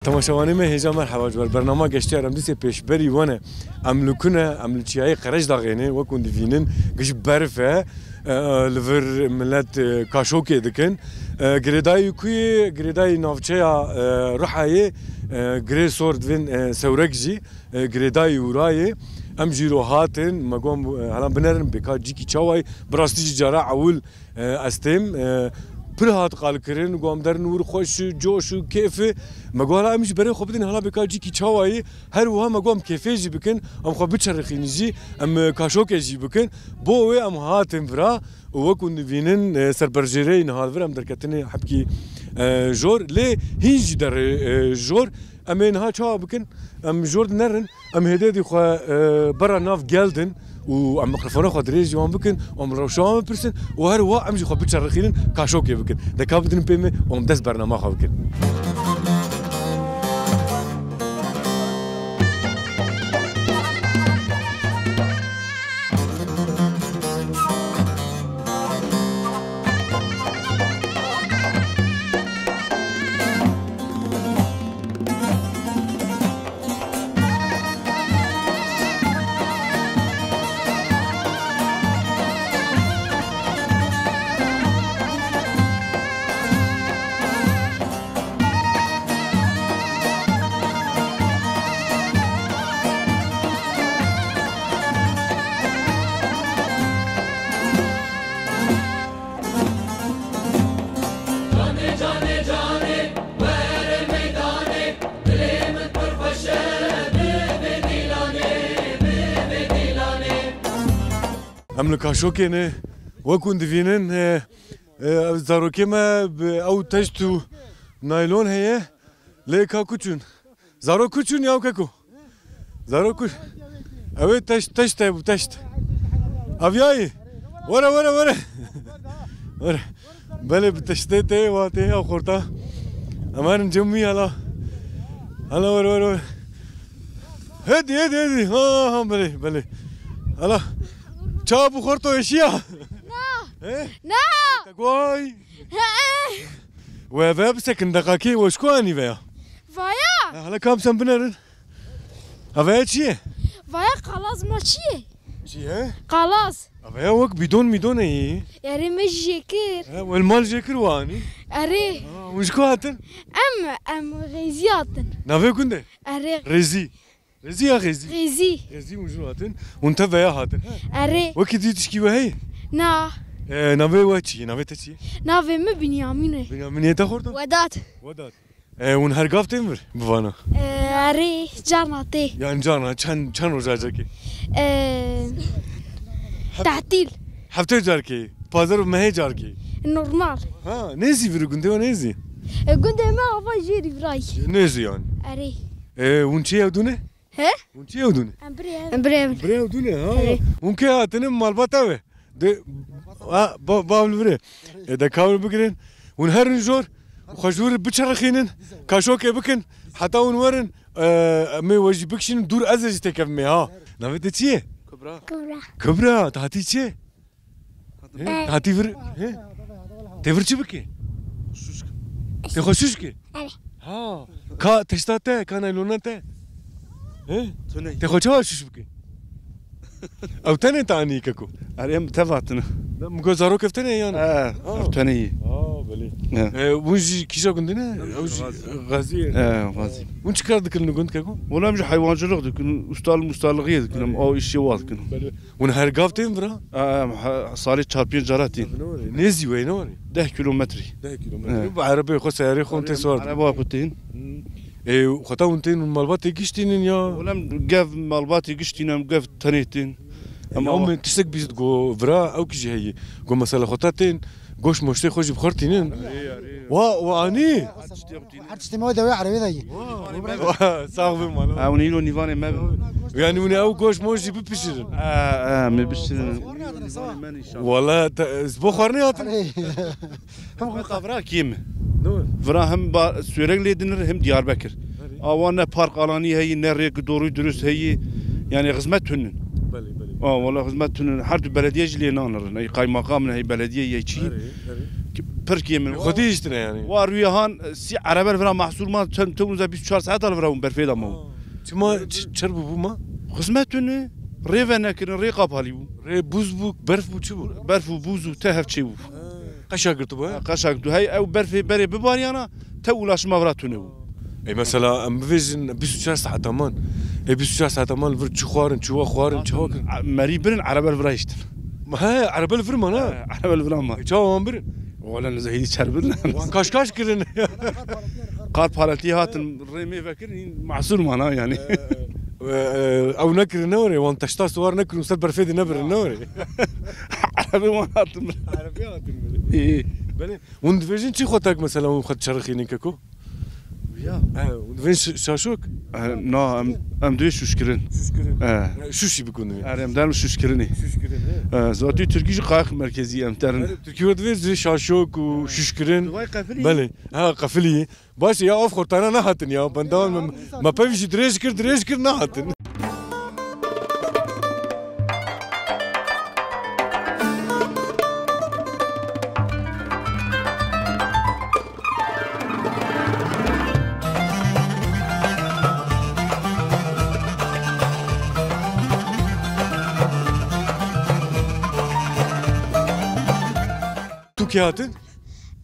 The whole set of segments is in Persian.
تماشاواني ما هيجا مرحبا جوال برنامج گشتي ارمدسي پیشبری ونه املكنا املچياي قرج داغينه وكون دفينن گش برفه لفر ملت كاشوكي دكن گريداي كوي گريداي نافچيا روحاي گري سورد وين سوركجي گريداي وراي ام جيرو هاتن مقوم هلا بنرن بكا جيكي چاواي براستي جارا اول استم برهات قال كرين قام در نور خوش جوش و كيف ما قال امش بري خبدين هلا بكاجي كي تشاوي هر وها ما قام كيفي بكن ام خو بتشرخين جي ام كاشوك جي بكن بو ام هاتم فرا وكون فينن سربرجيرين هذا فرا ام دركتني حبكي جور لي هيج در جور امين ها تشا بكن ام جور نرن ام هدي خو برا ناف جالدن و ميكروفون خو دريج يوم بكن ام روشام برسن وهر هو امجي خو بتشرخين كاشوكي بكن دا كابتن بيمي ام دس برنامج خو بكن املك كاشوكينه وكون دفينن زاروكيما او تشتو نايلون هي ليكا كوتشون زارو كوتشون ياو كاكو زارو كوش اوي تشت افياي ورا ورا بله بتشتته واتي او خورتا امان جمي هلا ورا هدي ها بله هلا چابو خورتو اشياء نا تقوي وفا بسكن دقاكي وشكواني فيا هلا كام سن بنرن هفايا چيه فايا خلاص ما چيه چيه خلاص هفايا وك بدون ايه يعني مش جيكر والمال جيكر واني اري وشكو هاتن ام غيزياتن نافي كنده اري ريزي يا غيزي وشنو هاتن وانت فيا هاتن اري وكي دي تشكي وهي نا نافي واتشي نافي تشي نافي ما بنيامين يتاخورتا ودات ون هرقاف تمر بفانا اري جارناتي يعني جانا چن روزاجكي تعطيل هفته جاركي بازار مهي جاركي نورمال ها نيزي فيرو كنتي ونيزي كنت ما افا جيري براي نيزي يعني اري ونشي يودونه ها ونشي يودونه امبريم يودونه ها ونكي هاتن مالباتاوي de bavul vre da kavul bikrin un herin jor khajur bicharakhinin kashoke bikin hatta un warin me wajib bikshin dur azaj tekef me ha navete çiye kubra tahti çiye tahti vir tevirçi biki te khoşuş ki ha ka teştate kana lunate te khoşuş biki او تاني تعني كاكو اريم تفاتنا مقزارو كفتني يعني كفتني بلي ونجي كيشا كندنا غازي غازي ونش كاردك النقند كاكو ولا مش حيوانجلق دكن مستالغيه دكن او اشيوات كن ونهار قافتين برا صاري تشابين جاراتين نيزي وين وري 10 كيلومتر بعربي خو سياري خو انت صور عربي كنتين خطا وانتين مالباتي قشتين يا ولم قف مالباتي قشتين ام قف تنيتين اما تسك بيزت جو فرا او كيجي هي جو مساله خطاتين قوش مشتي خوش بخرتين واني حرتشتي مواد عربي ذي صاغبي مالو او نيلو نيفاني ما يعني وني او قوش موجي ببشرن ما بشرن والله بخارني هاتن هم خبرا كيم فرا هم سورق ليدنر هم دياربكر اوانا بارك الاني هي نريك دوري دروس هي يعني خدمتهن بلي والله خدمتهن حرد بلديه جلي نانر اي قاي مقامنا هي بلديه يجي بركي من خدي اشتري يعني وارويهان سي عربه فرا محصول ما تموز 24 ساعات الفراهم برفيدا مو شما شربوا بوما خصمتونه ريفنا كن ريقاب هاليو ري بوز بوك برف بو شو برف وبوز وتهف تشيو قشاقرتوا بها قشاك دو هي او برفي بري بباريانا تولاش مبراتونه اي مثلا ام فيجن 24 ساعه تمام اي 24 ساعه تمام فرد شو خوارن شو خوارن شو مري برن عربه الفرايشتر ما هي عربه الفرما انا عربه الفرما شو برن ولا نزهيدي شربنا كاش كاش كرن قال بالتي هات الريمي فاكرني معصور معنا يعني او نكر نوري وانت اشتا صور نكر وسبر فيدي نبر النوري عربي ما هات عربيات ايه بله وند فيجن شي خوتك مثلا وخد شرخيني كاكو يا وند فيجن شاشوك نا ام دوي شوشكرين شو شي بيكون ام دارم شوشكريني زاتي تركيش قاق مركزي ام ترن تركيا ود شاشوك وششكرين بله ها قفلي باش يا اوف خرطانا نهاتن يا بندان ما بيفش دريش كر نهاتن تو كياتن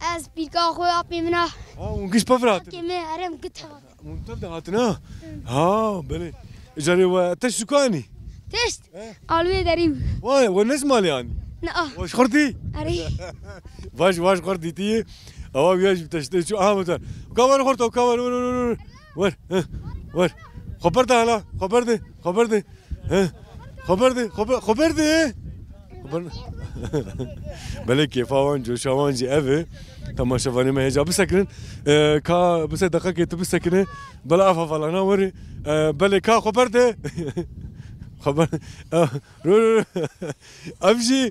از بیرگاه خوی آبی منه ونقش بفرات که من هرم گتها منتظر هاتنا ها بله جاري وتش سكاني تشت آلوی داریم واي والناس مالي يعني نه واش خرتي اری واش خرتي تي هو بياش بتشتي شو مثلا كفر خرطه كفر ور خبرت هلا خبرت خبرت بله كيف هون جو شوان جي أبي تما شواني ما هيجا بسكن كا بس دقيقة تبسكنه بلا أفا فلا نوري بله كا خبرته خبر رو أمشي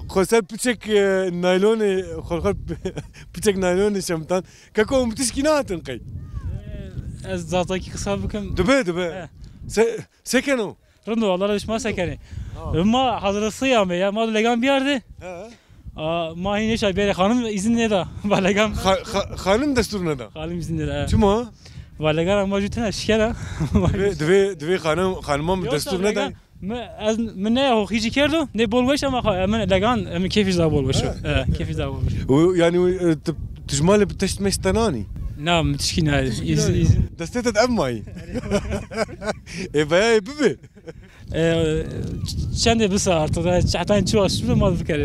خسر بتشك نايلوني خل بتشك نايلوني شمتان كاكو بتشكينات نقي از زاتاكي قصاب بكم دبي سكنوا رندو والله ليش ما سكني ما حضر صيامي يا ما لقام بيارده ما هي نشا بيري خانم izin ne da balagam خانم دستور ندا خانم izin ne شما balagam ما جوتنا شكله دوی خانم دستور ندا من نه هو خيجي كردو نه بولوش اما من لقان من كيف يزا بولوش كيف يزا بولوش يعني تجمال بتشت مستناني نعم تشكين هذا دستت اماي اي باي بيبي چند بساعت چهتن چوش شو ما بفكر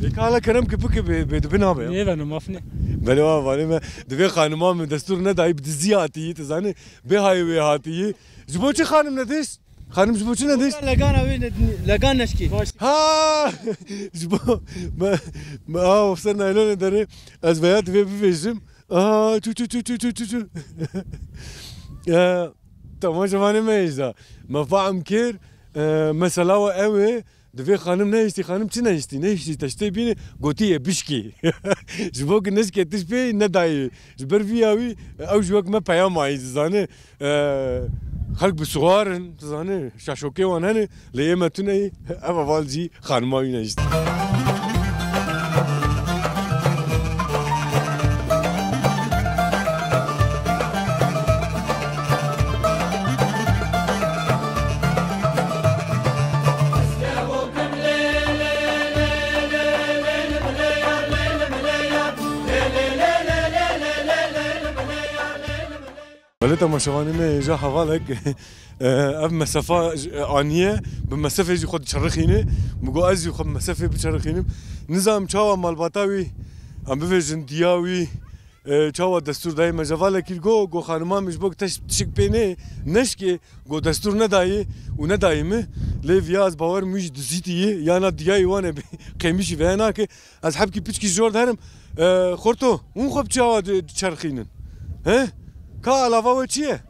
يقال كلام كيفك بدبنا بيا ايه انا مافني بله والله ما دبي خانم من دستور نداي بدزياتي تزاني بهاي وهاتي جبوچ خانم ندش خانم جبوچ ندش لقان نشكي ها جبو ما وصلنا لون دري از بيات في بيجم شو تمام جمانه ميزا ما فاهم كير مثلا قوي دفي خانم نيشتي خانم چي نيشتي تشتي بيني قوتيه بشكي جبوك الناس كي تشبي نداي جبر فياوي او جوك ما بيام ماي زاني خلق بصغارن زاني شاشوكي وانهن ليما تني ابا والجي خانماوي نيشتي وليت مشواني ما جا حوالك اب مسافه انيه بمسافه يجي خد شرخيني مقو ازي خد مسافه بشرخيني نظام تشاوا مال باتاوي ام بفيجن دياوي تشاوا دستور دايما جوالك جو خانما مش بوك تشك بيني نشكي جو دستور نداي وندايمه لي فياز باور مش دزيتي يانا دياي وانا قيمشي فيناك از حبكي بيتشكي جور دارم خورتو اون خب تشاوا شرخينن ها كالا وجهه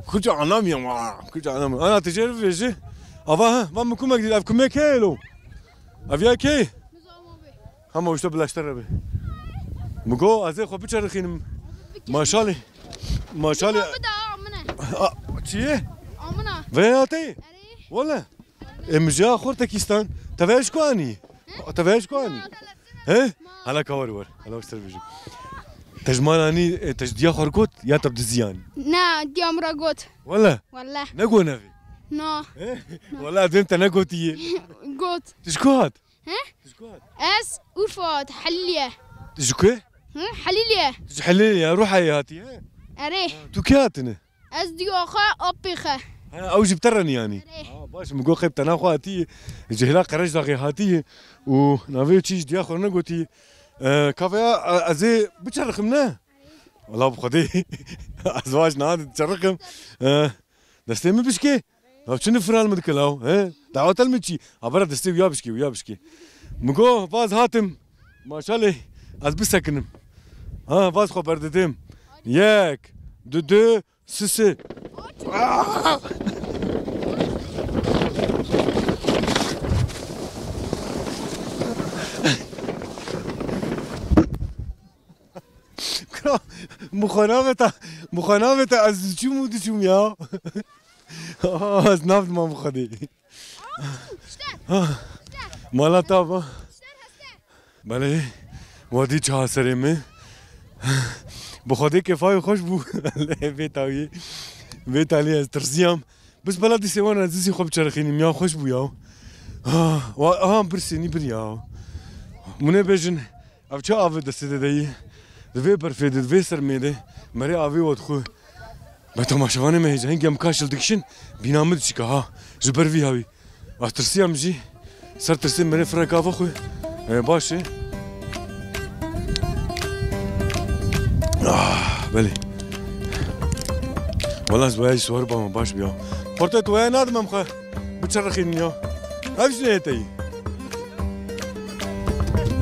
كوجا اناميم انا تجرب فيجي افا ما مكم جديد افكم كيلو افيا كي هم وش بلاشتر به مگو از خو بچرخینم ماشاءالله ماشاءالله چیه آمنه ویاتی والله امجا خورتکستان تفاش کوانی تفاش كواني ها هلا كور هلا وش تلفزيون تجمالاني تجديا خركوت يا تبد زيان نا دي عمرها قوت والله والله نقو نافي نا والله انت نقوتي قوت تشكوت ها اس ورفات حليه تشكو حليه تحللي يا روح هاتي ها اريه توكياتنا اس دي اخا ابيخه او جبترني يعني باش مقو قيب تناخو هاتي جهلا قرش داغي هاتي ونافي تشيش دي اخر نقوتي كافيا ازي بتشرخمنا والله بخدي ازواج ناد تشرخم دستي بشكي لو شنو فرال مدكلاو ها دعوت المشي عبر دستي ويا بشكي مقو باز هاتم ما شاء الله از بسكنم باز خو بردتم ياك دو سسي مخانامتا از چی مودی چوم یا از نفت ما مخدی مالا تابا بله وادی چه سرمه بخدی کفای خوش بو بیت علی از ترسیم بس بلدی سوان عزیزی خوب چرخینی میا خوش بو یا برسینی بریا منه بجن او چه آوه دسته دایی دوی برفیده دوی سرمیده مری آوی ود خو به تماشاوانه مهیجه هنگی هم کاشل دکشن بینامد چی که ها جبر وی هاوی ترسیم جی سر ترسیم مری فرق آوه خو باشه بله والله زبایش سوار با ما باش بیا خورته توی نادمم خو بچرخین یا هفش نیتی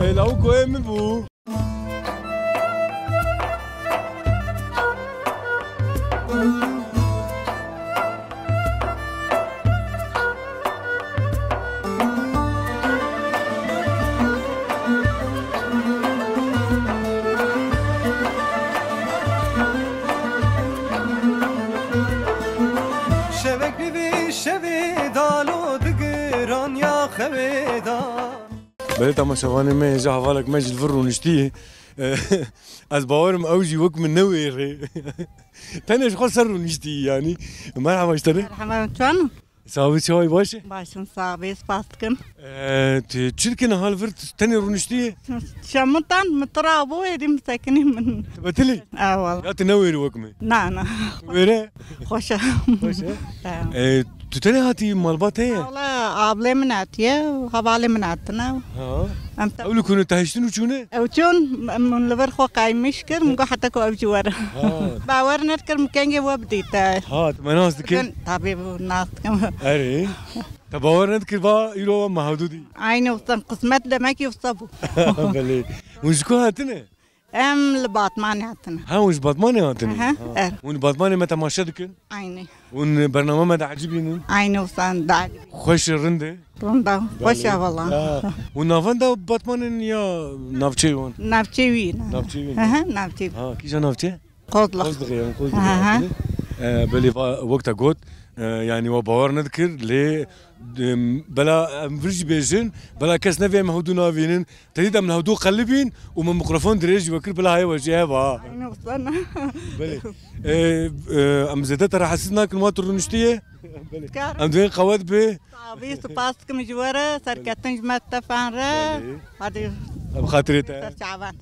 ایلاو کوه می بو بله تماشاوانه ما جا حوالك ما جي الفر ونشتيه از باورم اوجي وك من نوير تاني شغل سر ونشتيه يعني مرحبا اشتري مرحبا شلون؟ ساوي شوي باشه؟ باشم ساوي سباستكم تشركنا هالفرت تاني رونشتيه؟ شمطان مترابو يدي مساكنين من تبتلي؟ والله يا تنوير وكمه نا ويره؟ خوشة تتني هاتي مالبات هي؟ والله عابلي مناتيه وهبالي مناتنا أولو كنوا تهشتنو شونه؟ أو شون من لبر خو قايمشكر مقو حتى كو أبجوار باور نذكر مكانجي وبديتا مناس دكين؟ طبيب الناس كم أري تباور نذكر با يلو محدودي عيني وصل قسمت دمك يوصبوا بلي وشكو هاتنا؟ لباطماني هاتنا وش باطماني هاتنا؟ ون باطماني متى ما شدكن؟ عيني ون برنامج متى عجبينن؟ عيني وصل داعي خوش الرندة؟ رندا خوشة والله ونافندا باطماني يا نافشي ون؟ نافشي وين نافشي كيشا نافشي؟ قوضلق قوضلق بلي وقتها قوت يعني وباور نذكر لي بلا فرج بيجن بلا كاس نافي مهودو نافينن تريد من هودو قلبين ومن ميكروفون دريج وكر بلا هاي وجهها با وصلنا بلي ام زدت راح حسينا كل ما ترنشتيه بلي ام دوين قواد به صابي سباسك مجوره سركتنج ما تفعل هذه بخاطري سر شعبان